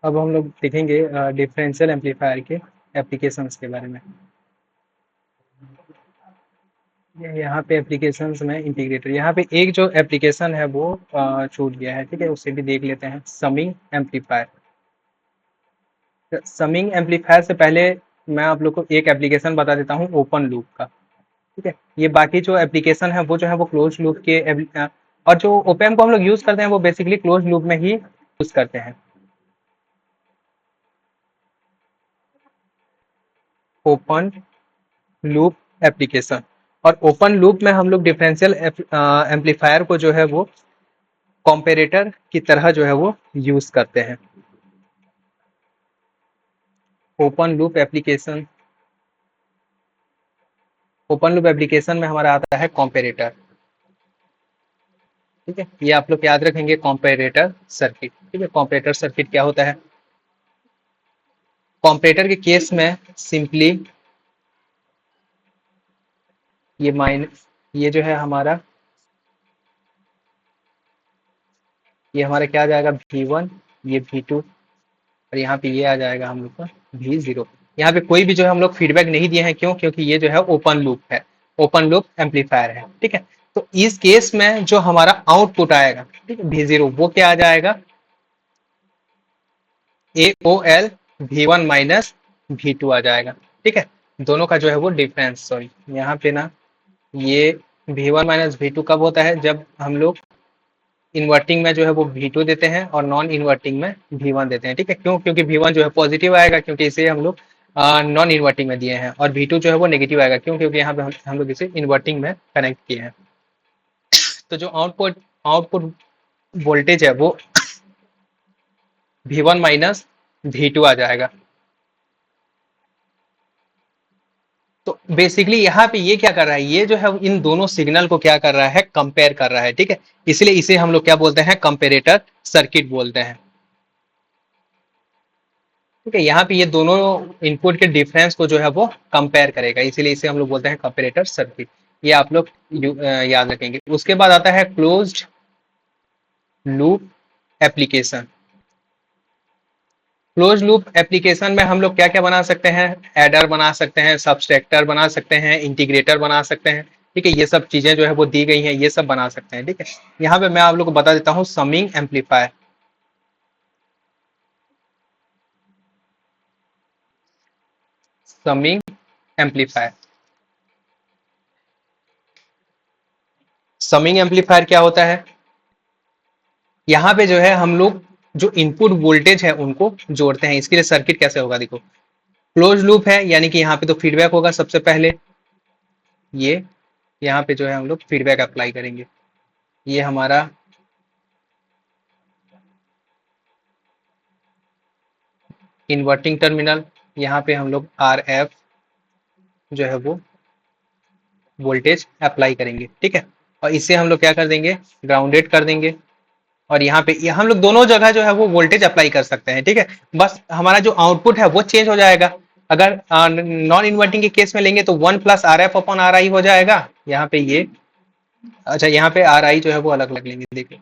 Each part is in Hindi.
अब हम लोग देखेंगे डिफरेंशियल एम्पलीफायर के एप्लीकेशंस के बारे में। यहाँ पे एप्लीकेशंस में इंटीग्रेटर, यहाँ पे एक जो एप्लीकेशन है वो छूट गया है, ठीक है, उसे भी देख लेते हैं। Summing amplifier. समिंग एम्पलीफायर से पहले मैं आप लोग को एक एप्लीकेशन बता देता हूँ ओपन लूप का, ठीक है। ये बाकी जो एप्लीकेशन है वो जो है वो क्लोज लूप के और जो ओपेम को हम लोग यूज करते हैं वो बेसिकली क्लोज लूप में ही यूज करते हैं। ओपन लूप एप्लीकेशन, और ओपन लूप में हम लोग डिफरेंशियल एम्पलीफायर को जो है वो कॉम्पेरेटर की तरह जो है वो यूज करते हैं। Open loop application, open loop application में हमारा आता है कॉम्पेरेटर, ठीक है। ये आप लोग याद रखेंगे, कॉम्पेरेटर सर्किट, ठीक है। कॉम्पेरेटर सर्किट क्या होता है? कॉम्पेरेटर के केस में सिंपली ये माइनस, ये जो है हमारा, ये हमारा क्या आ जाएगा V1, ये V2, और यहाँ पे ये आ जाएगा हम लोग का V0। यहाँ पे कोई भी जो है हम लोग फीडबैक नहीं दिए हैं, क्यों? क्योंकि ये जो है ओपन लूप है, ओपन लूप एम्पलीफायर है, ठीक है। तो इस केस में जो हमारा आउटपुट आएगा, ठीक है, V0, वो क्या आ जाएगा? AOL V1 माइनस V2 आ जाएगा, ठीक है। दोनों का जो है वो डिफरेंस, सॉरी यहाँ पे ना, ये V1 माइनस V2 कब होता है? जब हम लोग इन्वर्टिंग में जो है वो V2 देते हैं और नॉन इन्वर्टिंग में V1 देते हैं, ठीक है। क्यों? क्योंकि V1 जो है पॉजिटिव आएगा, क्योंकि इसे हम लोग नॉन इन्वर्टिंग में दिए हैं, और V2 जो है वो नेगेटिव आएगा, क्यों? क्योंकि यहाँ पे हम लोग इसे इन्वर्टिंग में कनेक्ट किए हैं। तो जो आउटपुट आउटपुट वोल्टेज है वो V1 माइनस V2 आ जाएगा। तो बेसिकली यहाँ पे ये क्या कर रहा है? ये जो है इन दोनों सिग्नल को क्या कर रहा है? कंपेयर कर रहा है, ठीक है। इसलिए इसे हम लोग क्या बोलते हैं? कंपेरेटर सर्किट बोलते हैं, ठीक है। यहाँ पे ये दोनों इनपुट के डिफरेंस को जो है वो कंपेयर करेगा, इसीलिए इसे हम लोग बोलते हैं कंपेरेटर सर्किट। ये आप लोग याद रखेंगे। उसके बाद आता है closed loop application. Close loop application में हम लोग क्या क्या बना सकते हैं? एडर बना सकते हैं, सबस्ट्रैक्टर बना सकते हैं, इंटीग्रेटर बना सकते हैं, ठीक है। ये सब चीजें जो है वो दी गई हैं, ये सब बना सकते हैं, ठीक है। यहाँ पे मैं आप लोग को बता देता हूँ summing amplifier. Summing amplifier, summing amplifier क्या होता है? यहाँ पे जो है हम लोग जो इनपुट वोल्टेज है उनको जोड़ते हैं। इसके लिए सर्किट कैसे होगा? देखो, क्लोज लूप है, यानी कि यहाँ पे तो फीडबैक होगा सबसे पहले। ये यहाँ पे जो है हम लोग फीडबैक अप्लाई करेंगे। ये हमारा इन्वर्टिंग टर्मिनल, यहाँ पे हम लोग RF जो है वो वोल्टेज अप्लाई करेंगे, ठीक है। और इससे हम लोग क्या कर देंगे? ग्राउंडेड कर देंगे। और यहाँ पे हम लोग दोनों जगह जो है वो वोल्टेज अप्लाई कर सकते हैं, ठीक है। बस हमारा जो आउटपुट है वो चेंज हो जाएगा। अगर नॉन इन्वर्टिंग के केस में लेंगे तो 1 प्लस RF अपॉन RI हो जाएगा। यहाँ पे ये, अच्छा, यहाँ पे RI जो है वो अलग अलग लेंगे। देखिए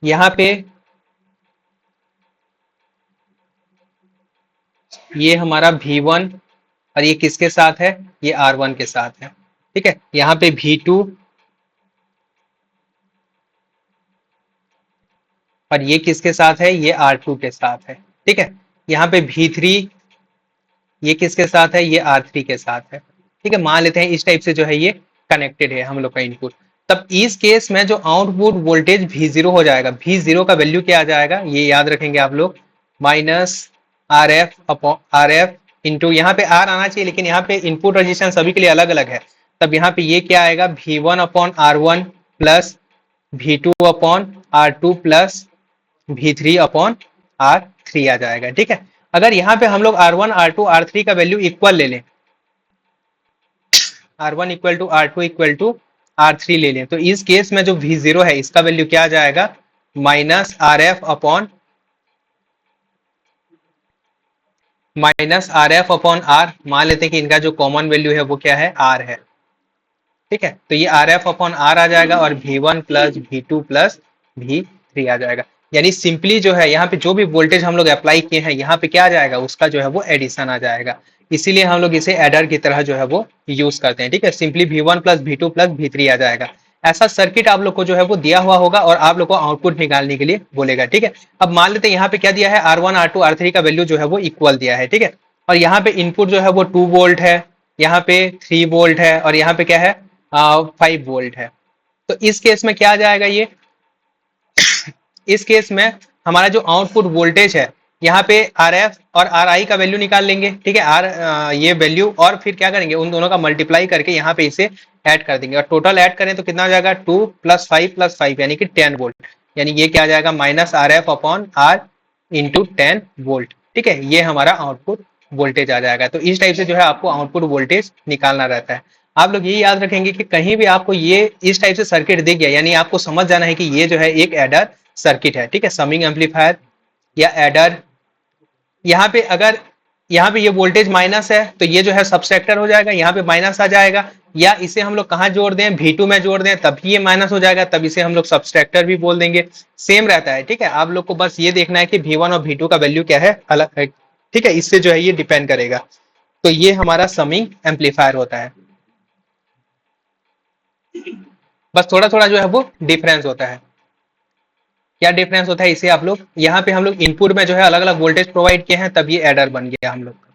यहाँ पे ये हमारा V1, और ये किसके साथ है? ये R1 के साथ है, ठीक है। यहाँ पे V2, और ये किसके साथ है? ये R2 के साथ है, ठीक है। यहाँ पे V3, ये किसके साथ है? ये R3 के साथ है, ठीक है। मान लेते हैं इस टाइप से जो है ये कनेक्टेड है हम लोग का इनपुट। तब इस केस में जो आउटपुट वोल्टेज V0 हो जाएगा, V0 का वैल्यू क्या आ जाएगा? ये याद रखेंगे आप लोग, minus RF upon RF into, यहाँ पे R आना चाहिए, लेकिन यहाँ पे इनपुट रजिस्टेंस सभी के लिए अलग अलग है। तब यहाँ पे ये क्या आएगा? V1 upon R1 plus V2 upon R2 plus V3 upon R3 आ जाएगा, ठीक है। अगर यहाँ पे हम लोग R1 R2 R3 का वैल्यू इक्वल ले लें, R1 equal to R2 equal to R3 ले लें, तो इस केस में जो V0 है इसका वैल्यू क्या आ जाएगा? Minus RF upon R। मान लेते हैं कि इनका जो कॉमन वैल्यू है वो क्या है? R है, ठीक है। तो ये RF अपॉन R आ जाएगा, और V1 plus V2 plus V3 आ जाएगा। यानी सिंपली जो है यहाँ पे जो भी वोल्टेज हम लोग अप्लाई किए हैं यहाँ पे क्या आ जाएगा, उसका जो है वो एडिशन आ जाएगा। इसीलिए हम लोग इसे एडर की तरह जो है वो यूज करते हैं। ठीक है, simply V1 plus V2 plus V3 आ जाएगा। ऐसा सर्किट आप लोग को जो है वो दिया हुआ होगा और आप लोग को आउटपुट निकालने के लिए बोलेगा। ठीक है, अब मान लेते हैं यहाँ पे क्या दिया है, R1 R2 R3 का वैल्यू जो है वो इक्वल दिया है। ठीक है, और यहाँ पे इनपुट जो है वो 2 वोल्ट है, यहाँ पे 3 वोल्ट है और यहाँ पे क्या है 5 वोल्ट है। तो इस केस में क्या आ जाएगा, ये इस केस में हमारा जो आउटपुट वोल्टेज है यहाँ पे आर एफ और आर आई का वैल्यू निकाल लेंगे। ठीक है, ये वैल्यू और फिर क्या करेंगे, उन दोनों का मल्टीप्लाई करके यहाँ पे इसे ऐड कर देंगे और टोटल ऐड करें तो कितना हो जाएगा 2 + 5 यानी कि 10 वोल्ट। यानी ये क्या आ जाएगा minus R F upon R into 10 volt. ठीक है, ये हमारा आउटपुट वोल्टेज आ जाएगा। तो इस टाइप से जो है आपको आउटपुट वोल्टेज निकालना रहता है। आप लोग ये याद रखेंगे कि कहीं भी आपको ये इस टाइप से सर्किट दिख गया यानी आपको समझ जाना है कि ये जो है एक एडर सर्किट है। ठीक है, समिंग एम्पलीफायर या एडर। यहाँ पे अगर यहाँ पे ये वोल्टेज माइनस है तो ये जो है सबस्ट्रैक्टर हो जाएगा, यहाँ पे माइनस आ जाएगा। या इसे हम लोग कहाँ जोड़ दें, V2 में जोड़ दें तभी ये माइनस हो जाएगा, तब इसे हम लोग सबस्ट्रैक्टर भी बोल देंगे। सेम रहता है। ठीक है, आप लोग को बस ये देखना है कि V1 और V2 का वैल्यू क्या है, अलग है। ठीक है, इससे जो है ये डिपेंड करेगा। तो ये हमारा समिंग एम्पलीफायर होता है। बस थोड़ा थोड़ा जो है वो डिफरेंस होता है। क्या डिफरेंस होता है, इसे आप लोग यहाँ पे हम लोग इनपुट में जो है अलग अलग वोल्टेज प्रोवाइड किए हैं तब ये एडर बन गया हम लोग का।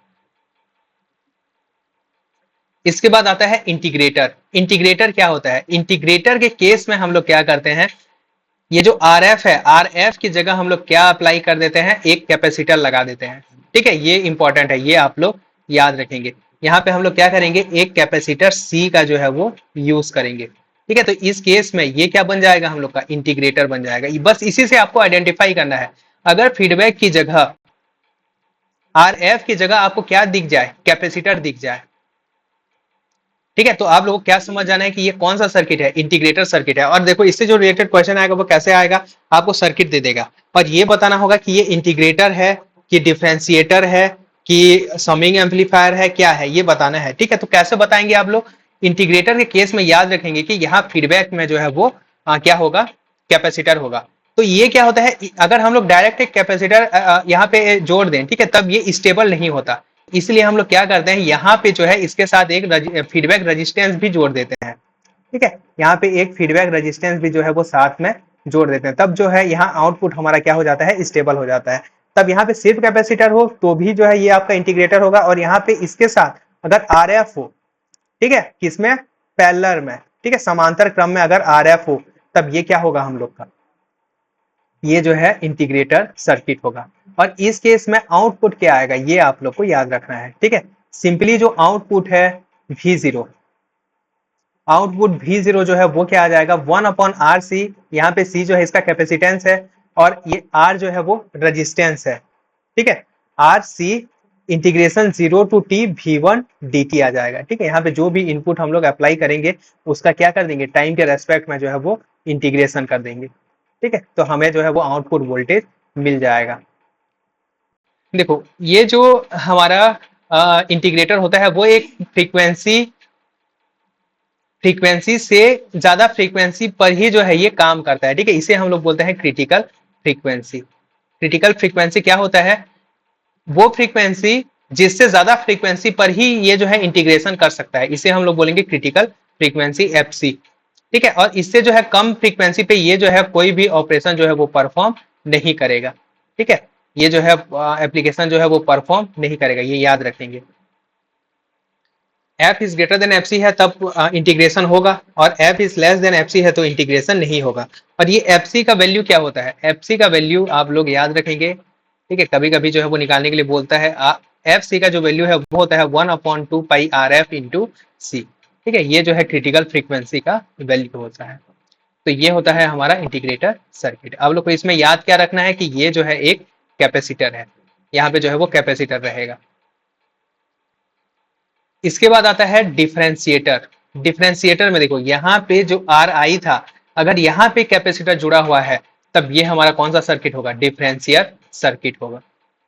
इसके बाद आता है इंटीग्रेटर। इंटीग्रेटर क्या होता है, इंटीग्रेटर के केस में हम लोग क्या करते हैं, ये जो आर एफ है, आर एफ की जगह हम लोग क्या अप्लाई कर देते हैं, एक कैपेसिटर लगा देते हैं। ठीक है, ये इंपॉर्टेंट है, ये आप लोग याद रखेंगे। यहाँ पे हम लोग क्या करेंगे, एक कैपेसिटर सी का जो है वो यूज करेंगे। ठीक है, तो इस केस में ये क्या बन जाएगा, हम लोग का इंटीग्रेटर बन जाएगा। बस इसी से आपको आइडेंटिफाई करना है। अगर फीडबैक की जगह आर एफ की जगह आपको क्या दिख जाए, कैपेसिटर दिख जाए, ठीक है, तो आप लोगों को क्या समझ जाना है कि ये कौन सा सर्किट है, इंटीग्रेटर सर्किट है। और देखो इससे जो रिलेटेड क्वेश्चन आएगा वो कैसे आएगा, आपको सर्किट दे देगा और ये बताना होगा कि ये इंटीग्रेटर है कि डिफरेंशिएटर है कि समिंग एम्पलीफायर है, क्या है ये बताना है। ठीक है, तो कैसे बताएंगे आप लोग, इंटीग्रेटर के केस में याद रखेंगे कि यहाँ फीडबैक में जो है वो क्या होगा, कैपेसिटर होगा। तो ये क्या होता है, अगर हम लोग डायरेक्ट एक कैपेसिटर यहाँ पे जोड़ दें, ठीक है, तब ये स्टेबल नहीं होता। इसलिए हम लोग क्या करते हैं, यहाँ पे जो है इसके साथ एक फीडबैक रेजिस्टेंस भी जोड़ देते हैं। ठीक है, यहाँ पे एक फीडबैक रेजिस्टेंस भी जो है वो साथ में जोड़ देते हैं, तब जो है यहाँ आउटपुट हमारा क्या हो जाता है, स्टेबल हो जाता है। तब यहाँ पे सिर्फ कैपेसिटर हो तो भी जो है ये आपका इंटीग्रेटर होगा और यहाँ पे इसके साथ अगर आर एफ हो, ठीक है, किसमें, पैरेलल में, ठीक है, समांतर क्रम में अगर आर एफ हो तब ये क्या होगा हम लोग का, ये जो है इंटीग्रेटर सर्किट होगा। और इस केस में आउटपुट क्या आएगा ये आप लोग को याद रखना है। ठीक है, सिंपली जो आउटपुट है V0, आउटपुट V0 जो है वो क्या आ जाएगा 1/RC। यहाँ पे C जो है इसका कैपेसिटेंस है और ये R जो है वो रेजिस्टेंस है। ठीक है, RC integration 0 to T V1 dt आ जाएगा। ठीक है, यहाँ पे जो भी इनपुट हम लोग अप्लाई करेंगे उसका क्या कर देंगे, टाइम के रेस्पेक्ट में जो है वो इंटीग्रेशन कर देंगे। ठीक है, तो हमें जो है वो आउटपुट वोल्टेज मिल जाएगा। देखो ये जो हमारा इंटीग्रेटर होता है वो एक फ्रीक्वेंसी से ज्यादा फ्रीक्वेंसी पर ही जो है ये काम करता है। ठीक है, इसे हम लोग बोलते हैं क्रिटिकल फ्रीक्वेंसी। क्रिटिकल फ्रीक्वेंसी क्या होता है, वो फ्रीक्वेंसी जिससे ज्यादा फ्रीक्वेंसी पर ही ये जो है इंटीग्रेशन कर सकता है, इसे हम लोग बोलेंगे क्रिटिकल फ्रीक्वेंसी FC। ठीक है, और इससे जो है कम फ्रीक्वेंसी पे ये जो है कोई भी ऑपरेशन जो है वो परफॉर्म नहीं करेगा। ठीक है, ये जो है एप्लीकेशन जो है वो परफॉर्म नहीं करेगा, ये याद रखेंगे। F is greater than FC है तब इंटीग्रेशन होगा और F is less than FC है तो इंटीग्रेशन नहीं होगा। और ये FC का वैल्यू क्या होता है, FC का वैल्यू आप लोग याद रखेंगे। ठीक है, कभी कभी जो है वो निकालने के लिए बोलता है, FC का जो वैल्यू है वो होता है 1/2 पाई RF इंटू C। ठीक है, ये जो है क्रिटिकल फ्रीक्वेंसी का वैल्यू होता है। तो ये होता है हमारा इंटीग्रेटर सर्किट। आप लोग को इसमें याद क्या रखना है कि ये जो है एक कैपेसिटर है, यहाँ पे जो है वो कैपेसिटर रहेगा। इसके बाद आता है डिफरेंशिएटर। डिफरेंशिएटर में देखो यहाँ पे जो RI था, अगर यहाँ पे कैपेसिटर जुड़ा हुआ है तब ये हमारा कौन सा सर्किट होगा, डिफरेंशियर सर्किट होगा।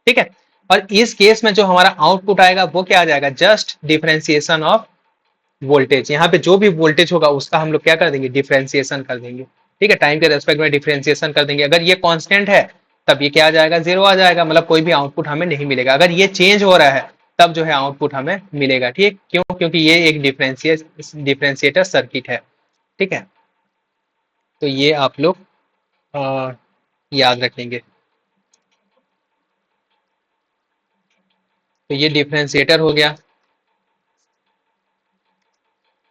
ठीक है, और इस केस में जो हमारा आउटपुट आएगा वो क्या आ जाएगा, जस्ट डिफरेंशिएशन ऑफ वोल्टेज। यहाँ पे जो भी वोल्टेज होगा उसका हम लोग क्या कर देंगे, डिफरेंशिएशन कर देंगे। ठीक है, टाइम के रेस्पेक्ट में डिफरेंशिएशन कर देंगे। अगर ये कांस्टेंट है तब ये क्या आ जाएगा, जीरो आ जाएगा, मतलब कोई भी आउटपुट हमें नहीं मिलेगा। अगर ये चेंज हो रहा है तब जो है आउटपुट हमें मिलेगा। ठीक, क्यों? क्योंकि ये एक डिफरेंशिएटर सर्किट है। ठीक है, तो ये आप लोग याद रखेंगे। तो ये डिफरेंशिएटर हो गया।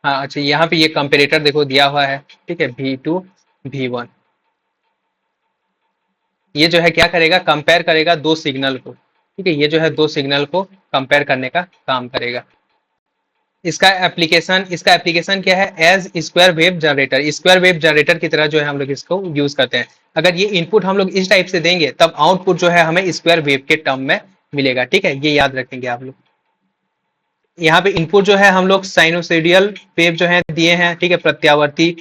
हाँ अच्छा, यहाँ पे ये कंपेरेटर देखो दिया हुआ है। ठीक है, V2 V1, ये जो है क्या करेगा, कंपेयर करेगा दो सिग्नल को। ठीक है, ये जो है दो सिग्नल को कंपेयर करने का काम करेगा। इसका एप्लीकेशन क्या है, as square wave generator. Square wave generator की तरह जो है हम लोग इसको यूज करते हैं। अगर ये इनपुट हम लोग इस टाइप से देंगे तब आउटपुट जो है हमें स्क्वायर वेव के टर्म में मिलेगा। ठीक है, ये याद रखेंगे आप लोग। यहाँ पे इनपुट जो है हम लोग साइनोसोइडियल वेव जो है दिए हैं। ठीक है, प्रत्यावर्ती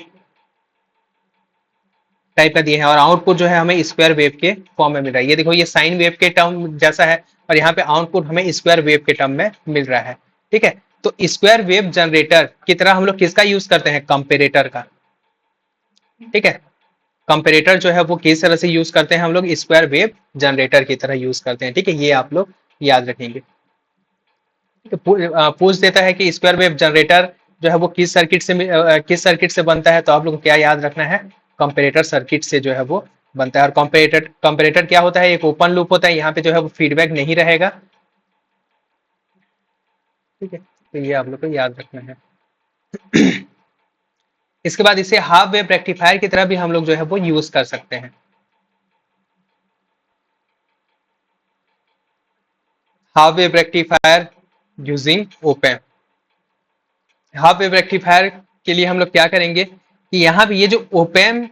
टाइप का दिए हैं, और आउटपुट जो है हमें स्क्वायर वेव के फॉर्म में मिल रहा है। ये देखो, ये साइन वेव के टर्म जैसा है, और यहाँ पे आउटपुट हमें स्क्वायर वेव के टर्म में मिल रहा है। ठीक है, तो स्क्वायर वेव जनरेटर की तरह हम लोग किसका यूज करते हैं, कंपेरेटर का। ठीक है, कंपेरेटर जो है वो किस तरह से यूज करते हैं हम लोग, स्क्वायर वेव जनरेटर की तरह यूज करते हैं। ठीक है, ये आप लोग याद रखेंगे। तो पूछ देता है कि स्क्वायर वेव जनरेटर जो है वो किस सर्किट से बनता है, तो आप लोग को क्या याद रखना है, कंपेरेटर सर्किट से जो है वो बनता है। और कंपेरेटर क्या होता है, एक ओपन लूप होता है, यहाँ पे जो है वो फीडबैक नहीं रहेगा। ठीक है, तो ये आप लोग को याद रखना है। इसके बाद इसे हाफ वेव रेक्टिफायर की तरह भी हम लोग जो है वो यूज कर सकते हैं। Half wave rectifier using op-amp. Half wave rectifier के लिए हम लोग क्या करेंगे कि यहाँ पे ये जो ओपैम्प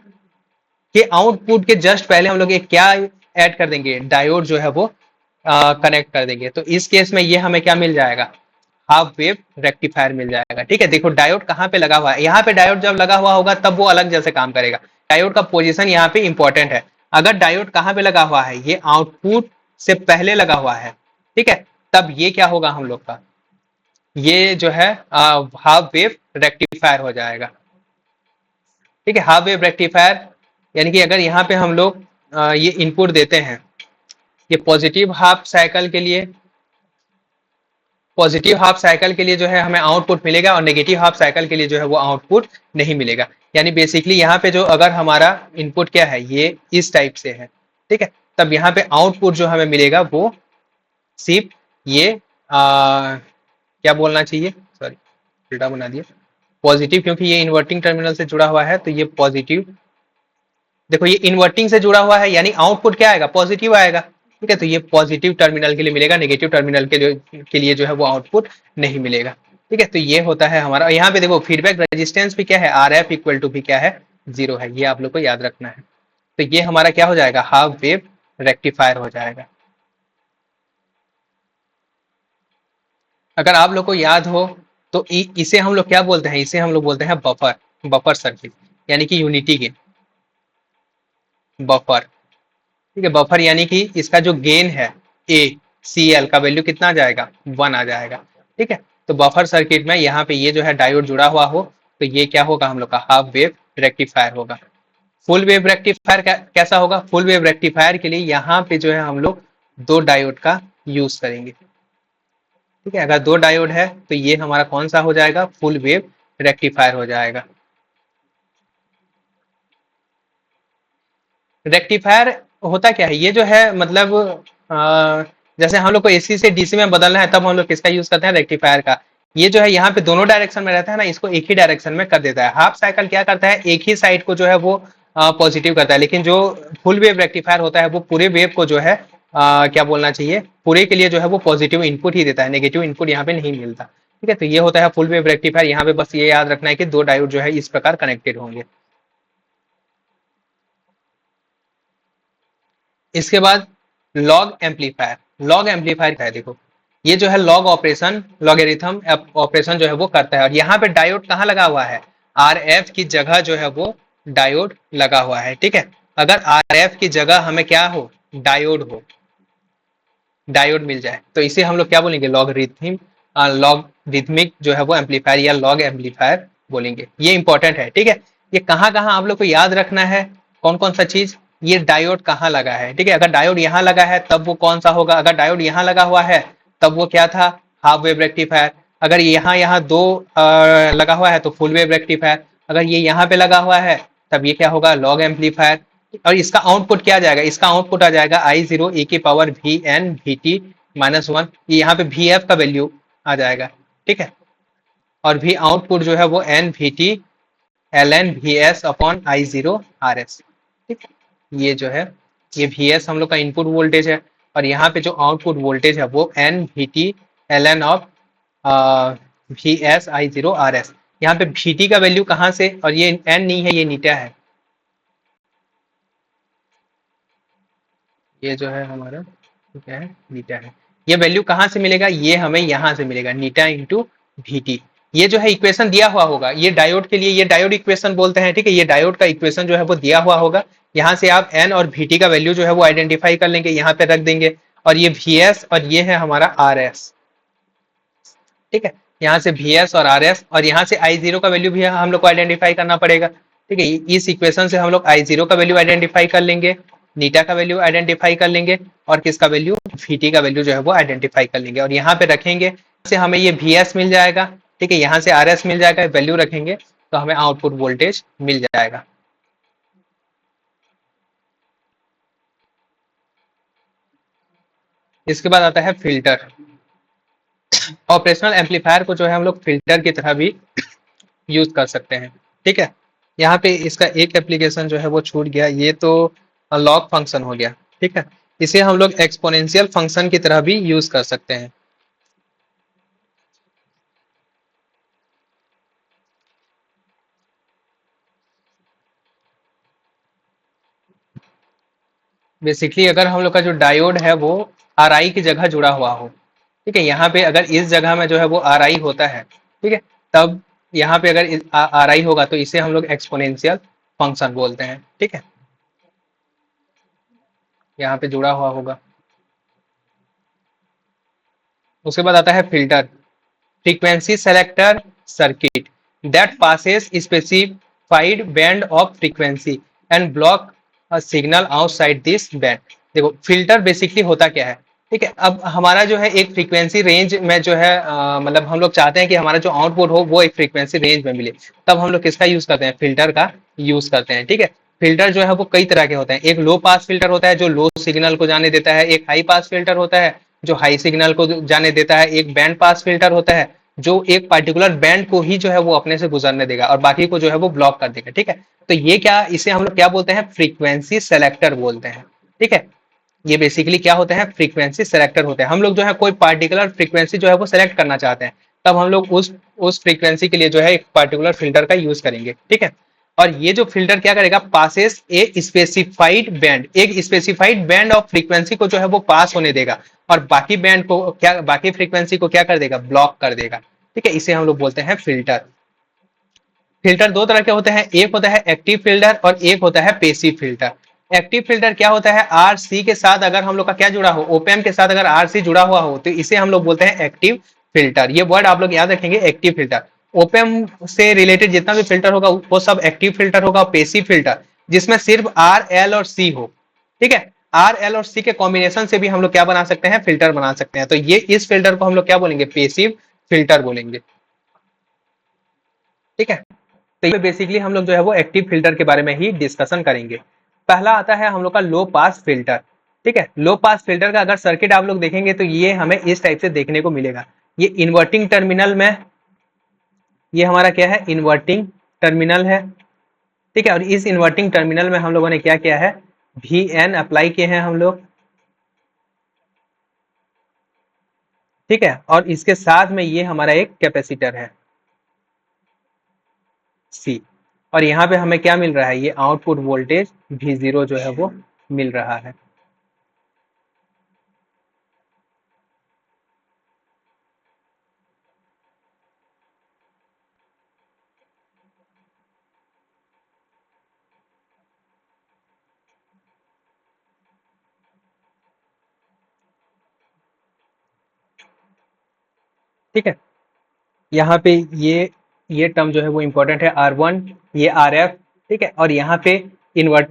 के आउटपुट के जस्ट पहले हम लोग एक क्या ऐड कर देंगे, डायोड जो है वो कनेक्ट कर देंगे। तो इस केस में ये हमें क्या मिल जाएगा, हाफ वेव रेक्टिफायर मिल जाएगा। ठीक है, देखो डायोड कहाँ पे लगा हुआ है, यहाँ पे डायोड जब लगा हुआ होगा तब वो अलग जैसे काम करेगा। डायोड का पोजीशन यहाँ पे इंपॉर्टेंट है। अगर डायोड कहाँ पे लगा हुआ है, ये आउटपुट से पहले लगा हुआ है, ठीक है, तब ये क्या होगा हम लोग का, ये जो है हाफ वेव रेक्टिफायर हो जाएगा। ठीक है, हाफ वेव रेक्टिफायर यानी कि अगर यहाँ पे हम लोग ये इनपुट देते हैं, ये पॉजिटिव हाफ साइकिल के लिए जो है हमें आउटपुट मिलेगा, और नेगेटिव हाफ साइकिल के लिए जो है वो आउटपुट नहीं मिलेगा। यानी बेसिकली यहाँ पे जो अगर हमारा इनपुट क्या है, ये इस टाइप से है, ठीक है, तब यहाँ पे आउटपुट जो हमें मिलेगा वो सिर्फ ये क्या बोलना चाहिए, सॉरी उल्टा बना दिया, पॉजिटिव, क्योंकि ये इन्वर्टिंग टर्मिनल से जुड़ा हुआ है तो ये पॉजिटिव। देखो ये इन्वर्टिंग से जुड़ा हुआ है, यानी आउटपुट क्या आएगा, पॉजिटिव आएगा। ठीक है, तो ये पॉजिटिव टर्मिनल के लिए मिलेगा, नेगेटिव टर्मिनल के लिए जो है वो आउटपुट नहीं मिलेगा। ठीक है, तो ये होता है हमारा। यहाँ पे देखो फीडबैक रेजिस्टेंस भी क्या है, आर एफ इक्वल टू भी क्या है, जीरो है। ये आप लोग को याद रखना है। तो ये हमारा क्या हो जाएगा, हाफ वेव रेक्टिफायर हो जाएगा। अगर आप लोग को याद हो तो इसे हम लोग क्या बोलते हैं, इसे हम लोग बोलते हैं बफर, बफर सर्किट, यानी कि यूनिटी गेन बफर। ठीक है, बफर यानी कि इसका जो गेन है ए सी एल का वैल्यू कितना आ जाएगा, 1 आ जाएगा। ठीक है, तो बफर सर्किट में यहाँ पे ये जो है डायोड जुड़ा हुआ हो तो ये क्या होगा हम लोग का, हाफ वेव रेक्टिफायर होगा। फुल वेव रेक्टिफायर कैसा होगा, फुल वेव रेक्टिफायर के लिए यहाँ पे जो है हम लोग दो डायोड का यूज करेंगे। ठीक है, अगर दो डायोड है तो ये हमारा कौन सा हो जाएगा, फुल वेव रेक्टिफायर हो जाएगा। रेक्टिफायर होता क्या है, ये जो है मतलब जैसे हम लोग को एसी से डीसी में बदलना है तब हम लोग किसका यूज करते हैं, रेक्टिफायर का। ये जो है यहाँ पे दोनों डायरेक्शन में रहता है ना, इसको एक ही डायरेक्शन में कर देता है। हाफ साइकिल क्या करता है, एक ही साइड को जो है वो पॉजिटिव करता है, लेकिन जो फुल वेव रेक्टिफायर होता है वो पूरे वेव को जो है क्या बोलना चाहिए, पूरे के लिए जो है वो पॉजिटिव इनपुट ही देता है, नेगेटिव इनपुट यहाँ पे नहीं मिलता। ठीक है, तो ये होता है फुल वेव रेक्टिफायर। यहाँ पे बस ये याद रखना है कि दो डायोड जो है इस प्रकार कनेक्टेड होंगे। इसके बाद लॉग एम्पलीफायर। लॉग एम्पलीफायर क्या है, देखो ये जो है लॉग ऑपरेशन, लॉगरिथम ऑपरेशन जो है वो करता है। और यहाँ पे डायोड कहाँ लगा हुआ है, आर एफ की जगह जो है वो डायोड लगा हुआ है। ठीक है, अगर आर एफ की जगह हमें क्या हो, डायोड हो, डायोड मिल जाए तो इसे हम लोग क्या बोलेंगे, लॉग रिथमिक जो है वो एम्पलीफायर या लॉग एम्पलीफायर बोलेंगे। ये इंपॉर्टेंट है। ठीक है, ये कहाँ कहाँ आप लोग को याद रखना है, कौन कौन सा चीज, ये डायोड कहाँ लगा है, ठीक है। अगर डायोड यहाँ लगा है तब वो कौन सा होगा, अगर डायोड यहाँ लगा हुआ है तब वो क्या था, हाफ वेव रेक्टिफायर। अगर यहाँ यहाँ दो लगा हुआ है तो फुल वेव रेक्टिफायर। अगर ये यहाँ पे लगा हुआ है तब ये क्या होगा, लॉग एम्पलीफायर। और इसका आउटपुट क्या आ जाएगा, इसका आउटपुट आ जाएगा I0 e की पावर VN VT -1, ये यहाँ पे VF का वैल्यू आ जाएगा, ठीक है। और भी आउटपुट जो है वो NVT ln VS upon I0 RS, ठीक है। ये जो है ये VS हम लोग का इनपुट वोल्टेज है, और यहाँ पे जो आउटपुट वोल्टेज है वो NVT ln of VS I0 RS। यहाँ पे VT का वैल्यू कहाँ से, और ये N नहीं है, ये नीटा है, ये जो है हमारा क्या है, नीटा है। ये वैल्यू कहाँ से मिलेगा, ये हमें यहाँ से मिलेगा, नीटा इंटू VT। ये जो है इक्वेशन दिया हुआ होगा, ये डायोड के लिए ये डायोड इक्वेशन बोलते हैं, ठीक है। ये डायोड का इक्वेशन जो है वो दिया हुआ होगा, यहाँ से आप N और VT का वैल्यू जो है वो आइडेंटिफाई कर लेंगे, यहाँ पे रख देंगे। और ये VS और ये है हमारा RS, ठीक है। यहाँ से VS और RS, और यहाँ से I0 का वैल्यू भी हम लोग को आइडेंटिफाई करना पड़ेगा, ठीक है। इस इक्वेशन से हम लोग I0 का वैल्यू आइडेंटिफाई कर लेंगे, नीटा का वैल्यू आइडेंटिफाई कर लेंगे, और किसका वैल्यू, VT का वैल्यू जो है वो आइडेंटिफाई कर लेंगे, और यहाँ पे रखेंगे। से हमें ये VS मिल जाएगा, ठीक है। यहाँ से RS मिल जाएगा, वैल्यू रखेंगे तो हमें आउटपुट वोल्टेज मिल जाएगा। इसके बाद आता है फिल्टर। ऑपरेशनल एम्पलीफायर को जो है हम लोग फिल्टर की तरह भी यूज कर सकते हैं, ठीक है। यहाँ पे इसका एक एप्लीकेशन जो है वो छूट गया, ये तो लॉग फंक्शन हो गया, ठीक है। इसे हम लोग एक्सपोनेंशियल फंक्शन की तरह भी यूज कर सकते हैं। बेसिकली अगर हम लोग का जो डायोड है वो RI की जगह जुड़ा हुआ हो, ठीक है। यहाँ पे अगर इस जगह में जो है वो RI होता है, ठीक है, तब यहाँ पे अगर RI होगा तो इसे हम लोग एक्सपोनेंशियल फंक्शन बोलते हैं, ठीक है। यहाँ पे जुड़ा हुआ होगा। उसके बाद आता है filter, frequency selector circuit that passes specified band of frequency and block a signal outside this band. देखो फिल्टर बेसिकली होता क्या है, ठीक है। अब हमारा जो है एक फ्रीक्वेंसी रेंज में जो है मतलब हम लोग चाहते हैं कि हमारा जो आउटपुट हो वो एक फ्रीक्वेंसी रेंज में मिले, तब हम लोग किसका यूज करते हैं, फिल्टर का यूज करते हैं, ठीक है। फिल्टर जो है वो कई तरह के होते हैं, एक लो पास फिल्टर होता है जो लो सिग्नल को जाने देता है, एक हाई पास फिल्टर होता है जो हाई सिग्नल को जाने देता है, एक बैंड पास फिल्टर होता है जो एक पर्टिकुलर बैंड को ही जो है वो अपने से गुजरने देगा और बाकी को जो है वो ब्लॉक कर देगा, ठीक है। तो ये क्या, इसे हम लोग क्या बोलते हैं, फ्रीक्वेंसी सेलेक्टर बोलते हैं, ठीक है। ये बेसिकली क्या होते हैं, फ्रीक्वेंसी सेलेक्टर होते हैं। हम लोग जो है कोई पार्टिकुलर फ्रीक्वेंसी जो है वो सेलेक्ट करना चाहते हैं, तब हम लोग उस फ्रीक्वेंसी के लिए जो है एक पर्टिकुलर फिल्टर का यूज करेंगे, ठीक है। और ये जो फिल्टर क्या करेगा, पासेस ए स्पेसिफाइड बैंड, एक स्पेसिफाइड बैंड ऑफ फ्रीक्वेंसी को जो है वो पास होने देगा, और बाकी बैंड को क्या, बाकी फ्रीक्वेंसी को क्या कर देगा, ब्लॉक कर देगा, ठीक है। इसे हम लोग बोलते हैं फिल्टर। फिल्टर दो तरह के होते हैं, एक होता है एक्टिव फिल्टर और एक होता है पेसिव फिल्टर। एक्टिव फिल्टर क्या होता है, RC के साथ अगर हम लोग का क्या जुड़ा हो, ओपैम्प के साथ अगर RC जुड़ा हुआ हो तो इसे हम लोग बोलते हैं एक्टिव फिल्टर। ये वर्ड आप लोग याद रखेंगे, एक्टिव फिल्टर। ओपैम्प से रिलेटेड जितना भी फिल्टर होगा वो सब एक्टिव फिल्टर होगा। पेसिव फिल्टर जिसमें सिर्फ R L और C हो, ठीक है। RL और C के कॉम्बिनेशन से भी हम लोग क्या बना सकते हैं, फिल्टर बना सकते हैं। तो ये इस फिल्टर को हम लोग क्या बोलेंगे, पेसिव फिल्टर बोलेंगे, ठीक है। तो ये बेसिकली हम लोग जो है वो एक्टिव फिल्टर के बारे में ही डिस्कशन करेंगे। पहला आता है हम लोग का लो पास फिल्टर, ठीक है। लो पास फिल्टर का अगर सर्किट आप लोग देखेंगे तो ये हमें इस टाइप से देखने को मिलेगा। ये इन्वर्टिंग टर्मिनल में, ये हमारा क्या है, इन्वर्टिंग टर्मिनल है, ठीक है। और इस इन्वर्टिंग टर्मिनल में हम लोगों ने क्या किया है, VN अप्लाई किए हैं हम लोग, ठीक है। और इसके साथ में ये हमारा एक कैपेसिटर है C, और यहाँ पे हमें क्या मिल रहा है, ये आउटपुट वोल्टेज V0 जो है वो मिल रहा है। ठीक है, यहाँ पे ये टर्म जो है वो इंपॉर्टेंट है, R1, ये RF ठीक है। और यहाँ पे इन्वर्ट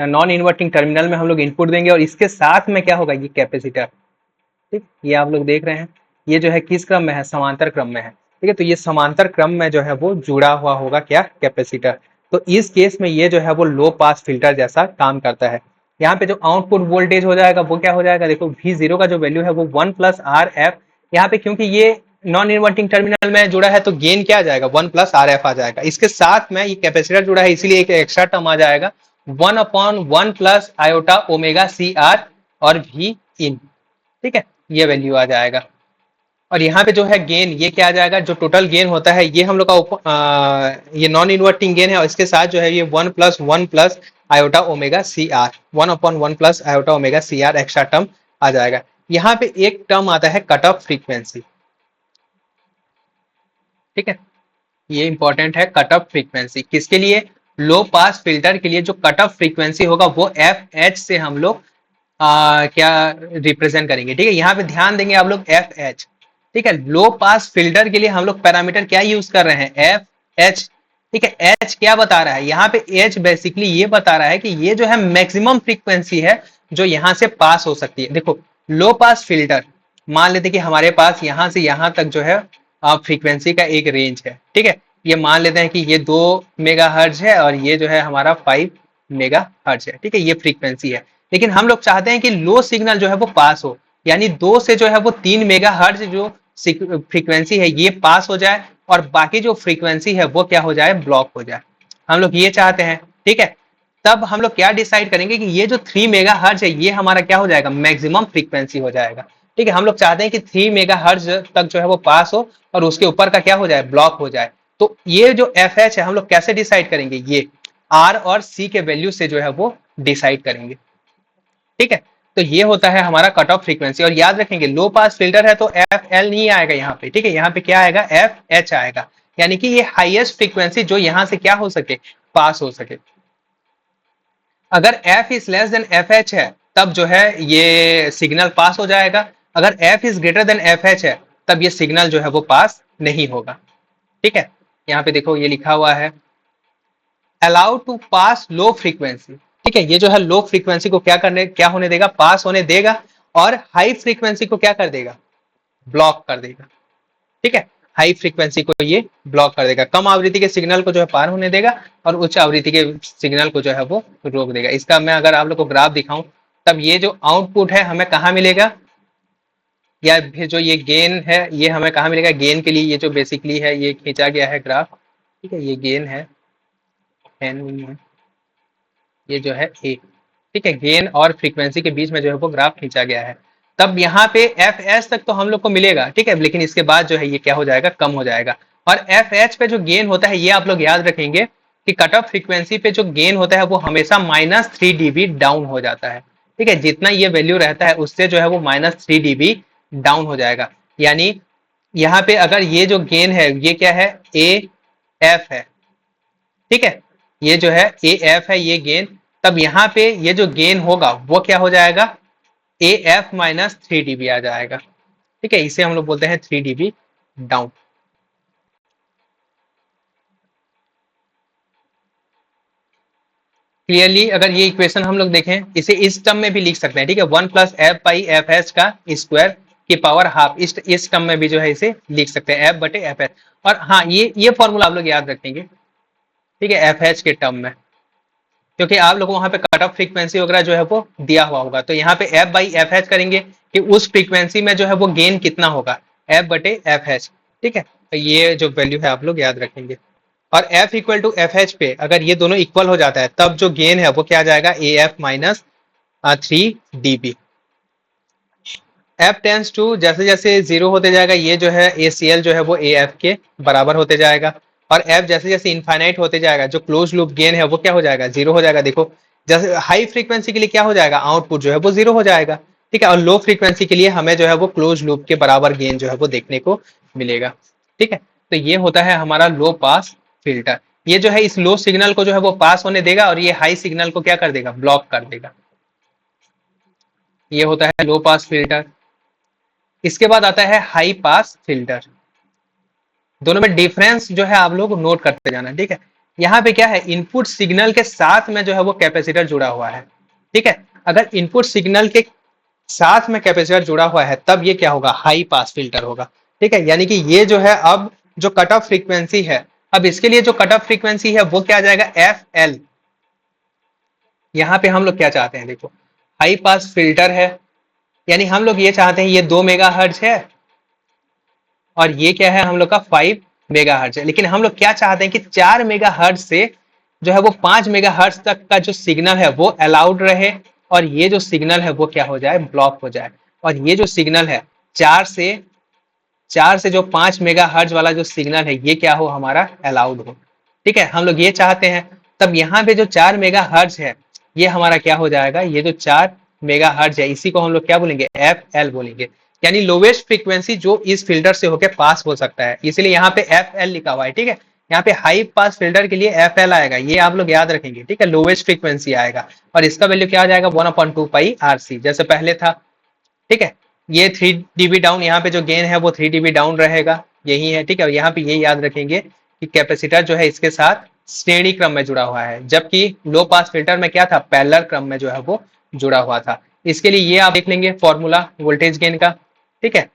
नॉन इन्वर्टिंग टर्मिनल में हम लोग इनपुट देंगे और इसके साथ में क्या होगा, ये कैपेसिटर। ठीक, ये आप लोग देख रहे हैं, ये जो है किस क्रम में है, समांतर क्रम में है। ठीक है, तो ये समांतर क्रम में जो है वो जुड़ा हुआ होगा क्या, कैपेसिटर। तो इस केस में ये जो है वो लो पास फिल्टर जैसा काम करता है। यहाँ पे जो आउटपुट वोल्टेज हो जाएगा वो क्या हो जाएगा, देखो V0 का जो वैल्यू है वो 1+RF। यहाँ पे क्योंकि ये नॉन इन्वर्टिंग टर्मिनल में जुड़ा है तो गेन क्या आ जाएगा, 1+RF आ जाएगा। इसके साथ में ये कैपेसिटर जुड़ा है इसीलिए एक एक्स्ट्रा टर्म आ जाएगा 1/1+I/ओमेगा CR और V इन। ठीक है, ये वैल्यू आ जाएगा। और यहाँ पे जो है गेन, ये क्या आ जाएगा, जो टोटल गेन होता है ये हम लोग का ये नॉन इन्वर्टिंग गेन है और इसके साथ जो है ये 1+1+I/ओमेगा CR 1/1+I/ओमेगा CR एक्स्ट्रा टर्म आ जाएगा। यहाँ पे एक टर्म आता है कट ऑफ फ्रीक्वेंसी। ठीक है, ये इंपॉर्टेंट है, कट ऑफ फ्रीक्वेंसी किसके लिए, लो पास फिल्टर के लिए जो कट ऑफ फ्रीक्वेंसी होगा वो FH से हम लोग क्या रिप्रेजेंट करेंगे। ठीक है, यहाँ पे ध्यान देंगे आप लोग FH। ठीक है, लो पास फिल्टर के लिए हम लोग पैरामीटर क्या यूज कर रहे हैं, FH। ठीक है, H क्या बता रहा है, यहाँ पे H बेसिकली ये बता रहा है कि ये जो है मैक्सिमम फ्रीक्वेंसी है जो यहाँ से पास हो सकती है। देखो लो पास फिल्टर, मान लेते कि हमारे पास यहाँ से यहाँ तक जो है फ्रीक्वेंसी का एक रेंज है। ठीक है, ये मान लेते हैं कि ये 2 मेगाहर्ट्ज है और ये जो है हमारा 5 मेगाहर्ट्ज है। ठीक है, ये फ्रीक्वेंसी है। लेकिन हम लोग चाहते हैं कि लो सिग्नल जो है वो पास हो, यानी 2 से जो है वो 3 मेगाहर्ट्ज जो फ्रीक्वेंसी है ये पास हो जाए और बाकी जो फ्रीक्वेंसी है वो क्या हो जाए, ब्लॉक हो जाए। हम लोग ये चाहते हैं। ठीक है, तब हम लोग क्या डिसाइड करेंगे कि ये जो 3 मेगाहर्ट्ज है ये हमारा क्या हो जाएगा, मैक्सिमम फ्रीक्वेंसी हो जाएगा। ठीक है, हम लोग चाहते हैं कि 3 मेगाहर्ट्ज तक जो है वो पास हो और उसके ऊपर का क्या हो जाए, ब्लॉक हो जाए। तो ये जो FH है हम लोग कैसे डिसाइड करेंगे, ये R और C के वैल्यू से जो है वो डिसाइड करेंगे। ठीक है, तो ये होता है हमारा कट ऑफ फ्रीक्वेंसी। और याद रखेंगे लो पास फिल्टर है तो FL नहीं आएगा यहाँ पे। ठीक है, यहाँ पे क्या आएगा, FH आएगा, यानी कि ये हाईएस्ट फ्रीक्वेंसी जो यहाँ से क्या हो सके, पास हो सके। अगर F is less than FH है तब जो है ये सिग्नल पास हो जाएगा। अगर F is greater than FH है तब ये सिग्नल जो है वो पास नहीं होगा। ठीक है, यहाँ पे देखो ये लिखा हुआ है allow to pass low frequency. ठीक है, ये जो है लो फ्रीक्वेंसी को क्या होने देगा, पास होने देगा और हाई फ्रीक्वेंसी को क्या कर देगा, ब्लॉक कर देगा। ठीक है, हाई फ्रीक्वेंसी को ये ब्लॉक कर देगा, कम आवृत्ति के सिग्नल को जो है पार होने देगा और उच्च आवृत्ति के सिग्नल को जो है वो रोक देगा। इसका मैं अगर आप लोग को ग्राफ दिखाऊं तब ये जो आउटपुट है हमें कहाँ मिलेगा, या फिर जो ये गेन है ये हमें कहाँ मिलेगा, गेन के लिए ये जो बेसिकली है ये खींचा गया है ग्राफ। ठीक है, ये गेन है एन, ये जो है ए। ठीक है, गेन और फ्रीक्वेंसी के बीच में जो है वो ग्राफ खींचा गया है। तब यहाँ पे FH तक तो हम लोग को मिलेगा। ठीक है, लेकिन इसके बाद जो है ये क्या हो जाएगा, कम हो जाएगा। और FH पे जो गेन होता है ये आप लोग याद रखेंगे कि कट ऑफ फ्रीक्वेंसी पे जो गेन होता है वो हमेशा -3 dB डाउन हो जाता है। ठीक है, जितना ये वैल्यू रहता है उससे जो है वो -3 dB डाउन हो जाएगा। यानी यहाँ पे अगर ये जो गेन है ये क्या है, AF है। ठीक है, ये जो है AF है ये गेन, तब यहाँ पे ये जो गेन होगा वो क्या हो जाएगा, AF -3 dB आ जाएगा। ठीक है, इसे हम लोग बोलते हैं 3 dB डाउन। क्लियरली अगर ये इक्वेशन हम लोग देखें इसे इस टर्म में भी लिख सकते हैं। ठीक है, 1+F/FH का स्क्वायर की पावर हाफ, इस टर्म में भी जो है इसे लिख सकते हैं F/FH। और हाँ, ये फॉर्मूला आप लोग याद रखेंगे। ठीक है, FH के टर्म में, क्योंकि आप लोग वहां पे कट ऑफ फ्रीक्वेंसी वगैरह जो है वो दिया हुआ होगा, तो यहाँ पे F/FH करेंगे कि उस फ्रीक्वेंसी में जो है वो गेन कितना होगा, F/FH। ठीक है, तो ये जो वैल्यू है आप लोग याद रखेंगे। और F इक्वल टू FH पे अगर ये दोनों इक्वल हो जाता है तब जो गेन है वो क्या आ जाएगा, AF -3 dB। F tends to जैसे जैसे जीरो होते जाएगा ये जो है ACL जो है वो AF के बराबर होते जाएगा। और F जैसे जैसे इनफाइनाइट होते जाएगा जो क्लोज लूप गेन है वो क्या हो जाएगा, जीरो हो जाएगा। देखो जैसे हाई फ्रीक्वेंसी के लिए क्या हो जाएगा, आउटपुट जो है वो जीरो हो जाएगा। ठीक है, और लो फ्रीक्वेंसी के लिए हमें जो है वो क्लोज लूप के बराबर गेन जो है वो देखने को मिलेगा। ठीक है, तो ये होता है हमारा लो पास फिल्टर। ये जो है इस लो सिग्नल को जो है वो पास होने देगा और ये हाई सिग्नल को क्या कर देगा, ब्लॉक कर देगा। ये होता है लो पास फिल्टर। इसके बाद आता है हाई पास फिल्टर। दोनों में डिफरेंस जो है आप लोग नोट करते जाना। ठीक है, यहाँ पे क्या है, इनपुट सिग्नल के साथ में जो है वो कैपेसिटर जुड़ा हुआ है। ठीक है, अगर इनपुट सिग्नल के साथ में कैपेसिटर जुड़ा हुआ है तब ये क्या होगा, हाई पास फिल्टर होगा। ठीक है, यानी कि ये जो है अब जो कट ऑफ फ्रीक्वेंसी है, अब इसके लिए जो कट ऑफ फ्रीक्वेंसी है वो क्या आ जाएगा, एफ एल। यहाँ पे हम लोग क्या चाहते हैं, देखो हाई पास फिल्टर है, यानी हम लोग ये चाहते हैं ये 2 मेगाहर्ट्ज है और ये क्या है हम लोग का 5 मेगाहर्ट्ज है, लेकिन हम लोग क्या चाहते हैं कि 4 मेगाहर्ट्ज से जो है वो 5 मेगाहर्ट्ज तक का जो सिग्नल है वो अलाउड रहे, और ये जो सिग्नल है वो क्या हो जाए, ब्लॉक हो जाए। और ये जो सिग्नल है 4 से जो 5 मेगाहर्ट्ज वाला जो सिग्नल है ये क्या हो, हमारा अलाउड हो। ठीक है, हम लोग ये चाहते हैं। तब यहाँ पे जो 4 मेगाहर्ट्ज है ये हमारा क्या हो जाएगा, ये जो 4 मेगाहर्ट्ज है इसी को हम लोग क्या बोलेंगे, एफ एल बोलेंगे, यानी लोवेस्ट फ्रीक्वेंसी जो इस फिल्टर से होकर पास हो सकता है, इसलिए यहाँ पे एफ एल लिखा हुआ है। ठीक है, यहाँ पे हाई पास फिल्टर के लिए एफ एल आएगा, ये आप लोग याद रखेंगे। ठीक है, लोवेस्ट फ्रीक्वेंसी आएगा और इसका वैल्यू क्या आ जाएगा, 1/2 पाई जैसे पहले था। ठीक है, ये 3 dB डाउन, यहाँ पे जो गेन है वो 3 dB डाउन रहेगा, यही है। ठीक है, यहाँ पे ये याद रखेंगे कि कैपेसिटर जो है इसके साथ श्रेणी क्रम में जुड़ा हुआ है, जबकि लो पास फिल्टर में क्या था, पैरेलल क्रम में जो है वो जुड़ा हुआ था। इसके लिए ये आप देख लेंगे फॉर्मूला वोल्टेज गेन का। ठीक है,